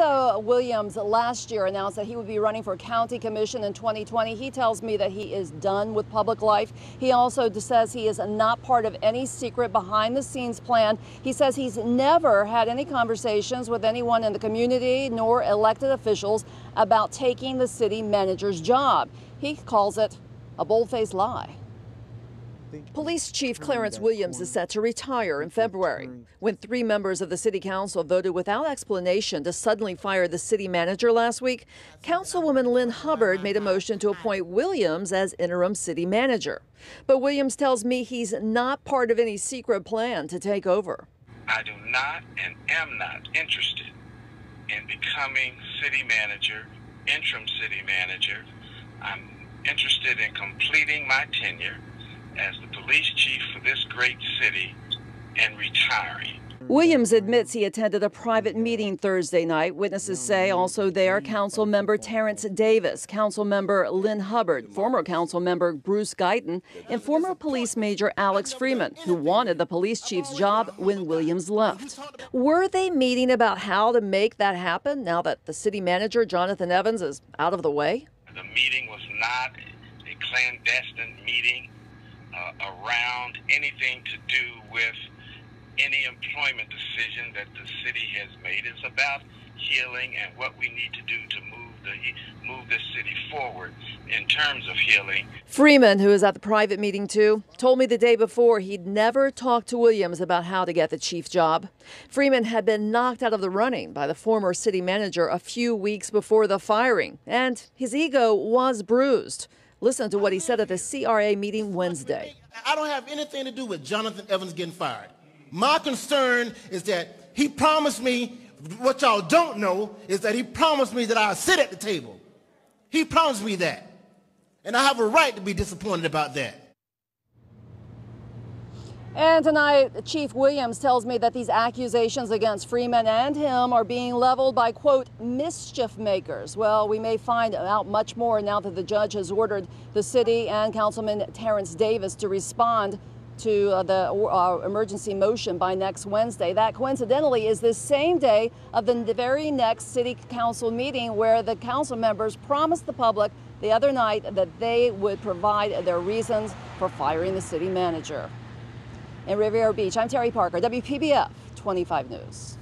though Williams last year announced that he would be running for county commission in 2020, he tells me that he is done with public life. He also says he is not part of any secret behind the scenes plan. He says he's never had any conversations with anyone in the community nor elected officials about taking the city manager's job. He calls it a bold-faced lie. Police Chief Clarence Williams is set to retire in February. When 3 members of the city council voted without explanation to suddenly fire the city manager last week, Councilwoman Lynn Hubbard made a motion to appoint Williams as interim city manager. But Williams tells me he's not part of any secret plan to take over. I do not and am not interested in becoming city manager, interim city manager. I'm interested in completing my tenure as the police chief for this great city and retiring. Williams admits he attended a private meeting Thursday night. Witnesses say also there Council member Terrence Davis, Council member Lynn Hubbard, former Council member Bruce Guyton, and former police major Alex Freeman, who wanted the police chief's job when Williams left. Were they meeting about how to make that happen now that the city manager, Jonathan Evans, is out of the way? The meeting was not a clandestine meeting around anything to do with any employment decision that the city has made. It's about healing and what we need to do to move this city forward in terms of healing. Freeman, who was at the private meeting too, told me the day before he'd never talked to Williams about how to get the chief job. Freeman had been knocked out of the running by the former city manager a few weeks before the firing, and his ego was bruised. Listen to what he said at the CRA meeting Wednesday. I don't have anything to do with Jonathan Evans getting fired. My concern is that he promised me, what y'all don't know is that he promised me that I'll sit at the table. He promised me that. And I have a right to be disappointed about that. And tonight, Chief Williams tells me that these accusations against Freeman and him are being leveled by, quote, mischief makers. Well, we may find out much more now that the judge has ordered the city and Councilman Terrence Davis to respond to the emergency motion by next Wednesday. That coincidentally is the same day of the very next city council meeting where the council members promised the public the other night that they would provide their reasons for firing the city manager. In Riviera Beach, I'm Terry Parker, WPBF 25 News.